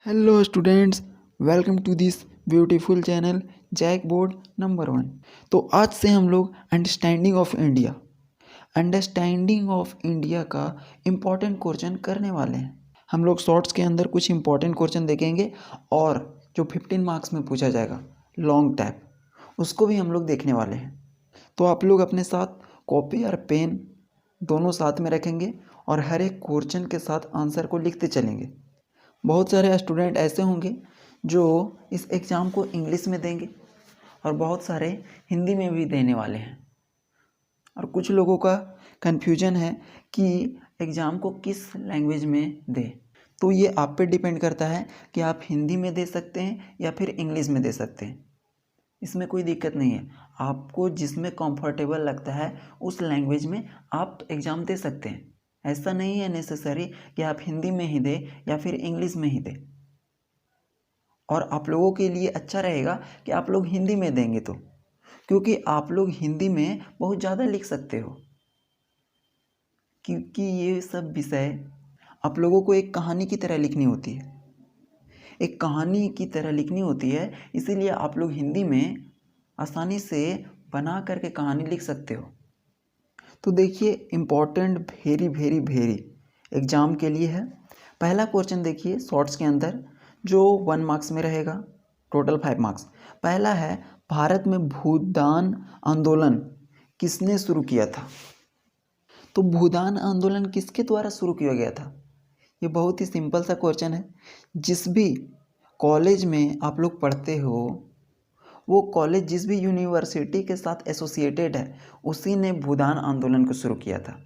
Hello students, welcome to this beautiful channel JAC board number 1। तो आज से हम लोग अंडरस्टैंडिंग ऑफ इंडिया का इम्पॉर्टेंट क्वेश्चन करने वाले हैं। हम लोग शॉर्ट्स के अंदर कुछ इम्पॉर्टेंट क्वेश्चन देखेंगे और जो 15 मार्क्स में पूछा जाएगा लॉन्ग टाइप, उसको भी हम लोग देखने वाले हैं। तो आप लोग अपने साथ कॉपी और पेन दोनों साथ में रखेंगे और हर एक क्वेश्चन के साथ आंसर को लिखते चलेंगे। बहुत सारे स्टूडेंट ऐसे होंगे जो इस एग्ज़ाम को इंग्लिश में देंगे और बहुत सारे हिंदी में भी देने वाले हैं। और कुछ लोगों का कन्फ्यूजन है कि एग्ज़ाम को किस लैंग्वेज में दें। तो ये आप पे डिपेंड करता है कि आप हिंदी में दे सकते हैं या फिर इंग्लिश में दे सकते हैं। इसमें कोई दिक्कत नहीं है, आपको जिसमें कंफर्टेबल लगता है उस लैंग्वेज में आप एग्ज़ाम दे सकते हैं। ऐसा नहीं है नेसेसरी कि आप हिंदी में ही दें या फिर इंग्लिश में ही दें। और आप लोगों के लिए अच्छा रहेगा कि आप लोग हिंदी में देंगे तो, क्योंकि आप लोग हिंदी में बहुत ज़्यादा लिख सकते हो, क्योंकि ये सब विषय आप लोगों को एक कहानी की तरह लिखनी होती है। एक कहानी की तरह लिखनी होती है, इसीलिए आप लोग हिंदी में आसानी से बना करके कहानी लिख सकते हो। तो देखिए, इम्पॉर्टेंट वेरी एग्ज़ाम के लिए है। पहला क्वेश्चन देखिए शॉर्ट्स के अंदर, जो 1 मार्क्स में रहेगा, टोटल 5 मार्क्स। पहला है, भारत में भूदान आंदोलन किसने शुरू किया था? तो भूदान आंदोलन किसके द्वारा शुरू किया गया था? ये बहुत ही सिंपल सा क्वेश्चन है। जिस भी कॉलेज में आप लोग पढ़ते हो, वो कॉलेज जिस भी यूनिवर्सिटी के साथ एसोसिएटेड है, उसी ने भूदान आंदोलन को शुरू किया था।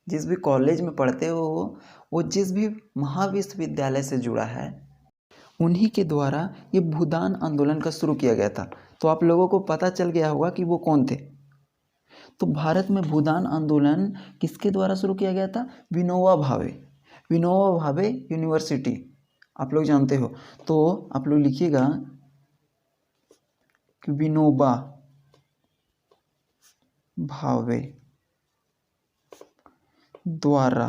जिस भी कॉलेज में पढ़ते हो, वो जिस भी महाविश्वविद्यालय से जुड़ा है, उन्हीं के द्वारा ये भूदान आंदोलन का शुरू किया गया था। तो आप लोगों को पता चल गया होगा कि वो कौन थे। तो भारत में भूदान आंदोलन किसके द्वारा शुरू किया गया था? विनोबा भावे यूनिवर्सिटी, आप लोग जानते हो। तो आप लोग लिखिएगा कि विनोबा भावे द्वारा,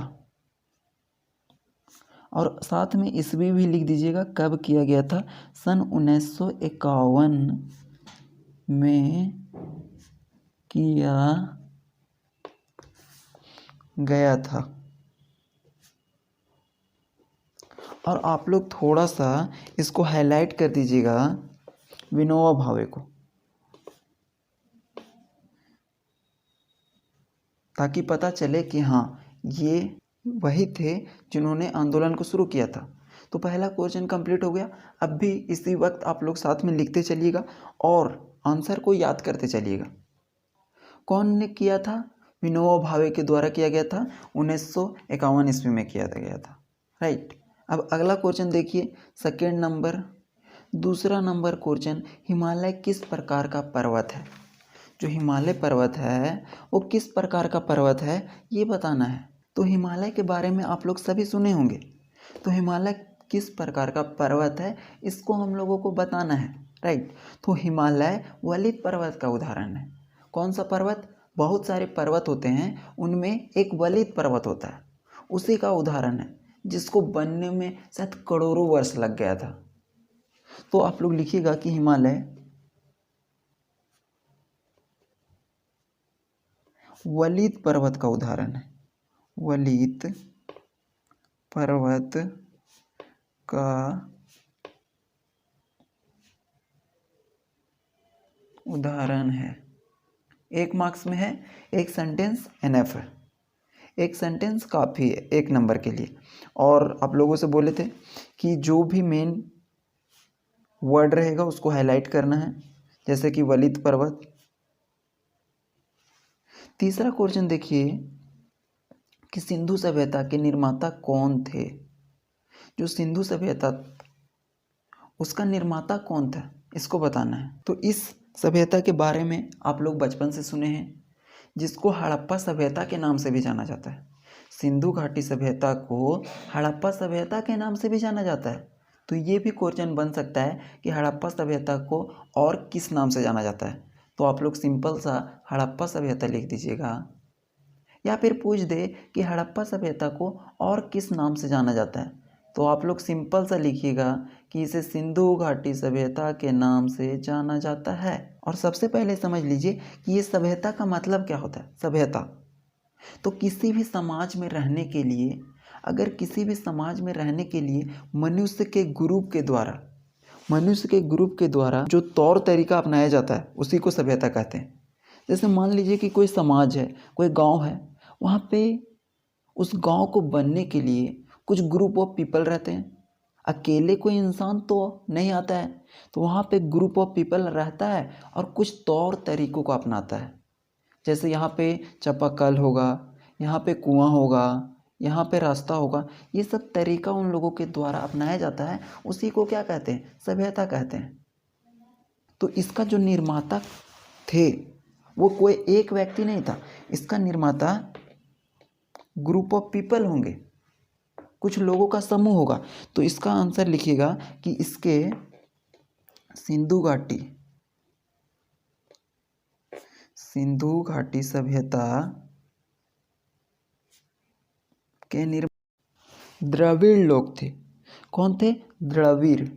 और साथ में ईस्वी भी लिख दीजिएगा कब किया गया था। सन 1951 में किया गया था। और आप लोग थोड़ा सा इसको हाईलाइट कर दीजिएगा, विनोबा भावे को, ताकि पता चले कि हाँ, ये वही थे जिन्होंने आंदोलन को शुरू किया था। तो पहला क्वेश्चन कंप्लीट हो गया। अब भी इसी वक्त आप लोग साथ में लिखते चलिएगा और आंसर को याद करते चलिएगा। कौन ने किया था? विनोबा भावे के द्वारा किया गया था, 1951 ईस्वी में किया गया था। राइट। अब अगला क्वेश्चन देखिए, सेकेंड नंबर, दूसरा नंबर क्वेश्चन, हिमालय किस प्रकार का पर्वत है? जो हिमालय पर्वत है वो किस प्रकार का पर्वत है, ये बताना है। तो हिमालय के बारे में आप लोग सभी सुने होंगे। तो हिमालय किस प्रकार का पर्वत है, इसको हम लोगों को बताना है। राइट। तो हिमालय वलित पर्वत का उदाहरण है। कौन सा पर्वत? बहुत सारे पर्वत होते हैं, उनमें एक वलित पर्वत होता है, उसी का उदाहरण है, जिसको बनने में शायद करोड़ों वर्ष लग गया था। तो आप लोग लिखिएगा कि हिमालय वलित पर्वत का उदाहरण है। वलित पर्वत का उदाहरण है। 1 मार्क्स में है, एक सेंटेंस एनएफ है। एक सेंटेंस काफ़ी है 1 नंबर के लिए। और आप लोगों से बोले थे कि जो भी मेन वर्ड रहेगा उसको हाईलाइट करना है, जैसे कि वलित पर्वत। तीसरा क्वेश्चन देखिए कि सिंधु सभ्यता के निर्माता कौन थे? जो सिंधु सभ्यता, उसका निर्माता कौन था, इसको बताना है। तो इस सभ्यता के बारे में आप लोग बचपन से सुने हैं, जिसको हड़प्पा सभ्यता के नाम से भी जाना जाता है। सिंधु घाटी सभ्यता को हड़प्पा सभ्यता के नाम से भी जाना जाता है। तो ये भी क्वेश्चन बन सकता है कि हड़प्पा सभ्यता को और किस नाम से जाना जाता है। तो आप लोग सिंपल सा हड़प्पा सभ्यता लिख दीजिएगा, या फिर पूछ दे कि हड़प्पा सभ्यता को और किस नाम से जाना जाता है, तो आप लोग सिंपल सा लिखिएगा कि इसे सिंधु घाटी सभ्यता के नाम से जाना जाता है। और सबसे पहले समझ लीजिए कि ये सभ्यता का मतलब क्या होता है। सभ्यता तो किसी भी समाज में रहने के लिए, अगर किसी भी समाज में रहने के लिए मनुष्य के ग्रुप के द्वारा जो तौर तरीका अपनाया जाता है उसी को सभ्यता कहते हैं। जैसे मान लीजिए कि कोई समाज है, कोई गांव है, वहाँ पे उस गांव को बनने के लिए कुछ ग्रुप ऑफ पीपल रहते हैं। अकेले कोई इंसान तो नहीं आता है, तो वहाँ पे ग्रुप ऑफ पीपल रहता है और कुछ तौर तरीकों को अपनाता है। जैसे यहाँ पे चापाकल होगा, यहाँ पे कुआं होगा, यहाँ पे रास्ता होगा, ये सब तरीका उन लोगों के द्वारा अपनाया जाता है, उसी को क्या कहते हैं, सभ्यता कहते हैं। तो इसका जो निर्माता थे वो कोई एक व्यक्ति नहीं था, इसका निर्माता ग्रुप ऑफ पीपल होंगे, कुछ लोगों का समूह होगा। तो इसका आंसर लिखिएगा कि इसके सिंधु घाटी सभ्यता के द्रविड़ लोग थे। कौन थे? द्रविड़।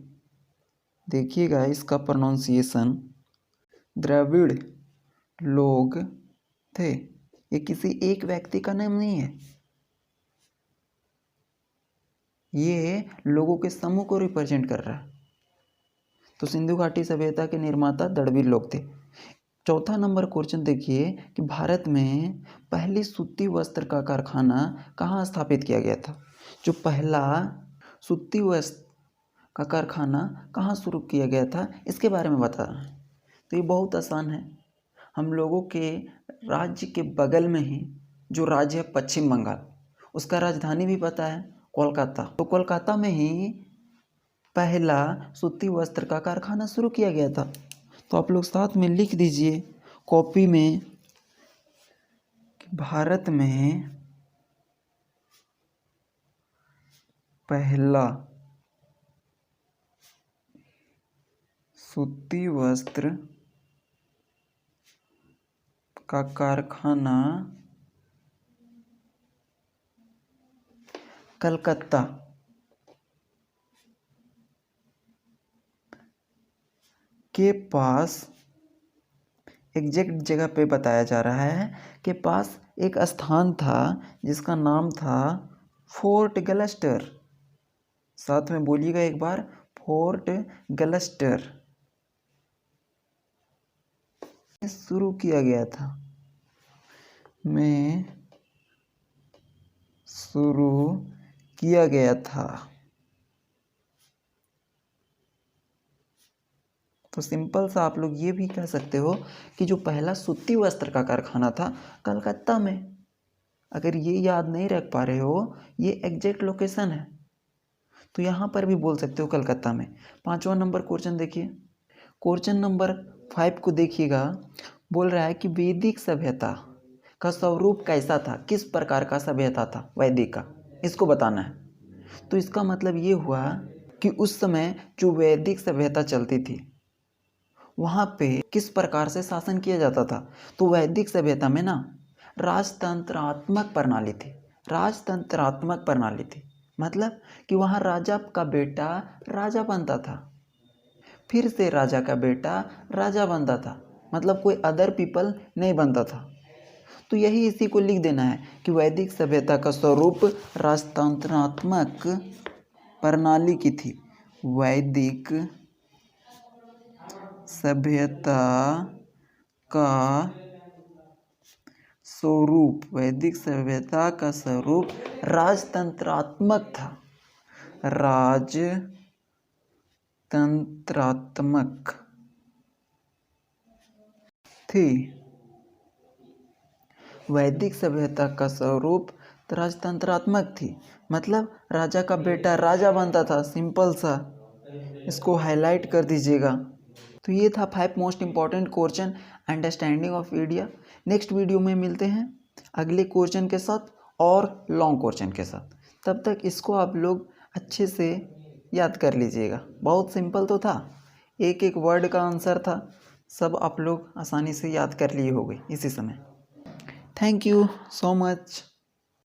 देखिएगा इसका प्रोनाउंसिएशन, द्रविड़ लोग थे। ये किसी एक व्यक्ति का नाम नहीं है, ये लोगों के समूह को रिप्रेजेंट कर रहा है। तो सिंधु घाटी सभ्यता के निर्माता द्रविड़ लोग थे। चौथा नंबर क्वेश्चन देखिए कि भारत में पहली सूती वस्त्र का कारखाना कहाँ स्थापित किया गया था। जो पहला सूती वस्त्र का कारखाना कहाँ शुरू किया गया था, इसके बारे में बता रहे हैं। तो ये बहुत आसान है। हम लोगों के राज्य के बगल में ही जो राज्य है पश्चिम बंगाल, उसका राजधानी भी पता है, कोलकाता। तो कोलकाता में ही पहला सूती वस्त्र का कारखाना शुरू किया गया था। तो आप लोग साथ में लिख दीजिए कॉपी में, भारत में पहला सूती वस्त्र का कारखाना कलकत्ता के पास, एग्जैक्ट जगह पे बताया जा रहा है के पास एक स्थान था जिसका नाम था फोर्ट गलस्टर। साथ में बोलिएगा एक बार, फोर्ट गलस्टर शुरू किया गया था, में शुरू किया गया था। तो सिंपल सा आप लोग ये भी कह सकते हो कि जो पहला सूती वस्त्र का कारखाना था कलकत्ता में। अगर ये याद नहीं रख पा रहे हो, ये एग्जैक्ट लोकेशन है, तो यहाँ पर भी बोल सकते हो कलकत्ता में। 5वां नंबर क्वेश्चन देखिए, क्वेश्चन नंबर 5 को देखिएगा। बोल रहा है कि वैदिक सभ्यता का स्वरूप कैसा था, किस प्रकार का सभ्यता था वैदिक का, इसको बताना है। तो इसका मतलब ये हुआ कि उस समय जो वैदिक सभ्यता चलती थी वहाँ पे किस प्रकार से शासन किया जाता था। तो वैदिक सभ्यता में ना राजतंत्रात्मक प्रणाली थी, मतलब कि वहाँ राजा का बेटा राजा बनता था, फिर से राजा का बेटा राजा बनता था, मतलब कोई अदर पीपल नहीं बनता था। तो यही इसी को लिख देना है कि वैदिक सभ्यता का स्वरूप राजतंत्रात्मक प्रणाली की थी। वैदिक सभ्यता का स्वरूप राजतंत्रात्मक था, राजतंत्रात्मक थी। वैदिक सभ्यता का स्वरूप राजतंत्रात्मक थी, मतलब राजा का बेटा राजा बनता था। सिंपल सा इसको हाईलाइट कर दीजिएगा। तो ये था 5 most important question understanding of India. Next video में मिलते हैं अगले क्वेश्चन के साथ और लॉन्ग क्वेश्चन के साथ। तब तक इसको आप लोग अच्छे से याद कर लीजिएगा। बहुत सिंपल तो था, एक एक वर्ड का आंसर था, सब आप लोग आसानी से याद कर लिए होंगे इसी समय। Thank you so much.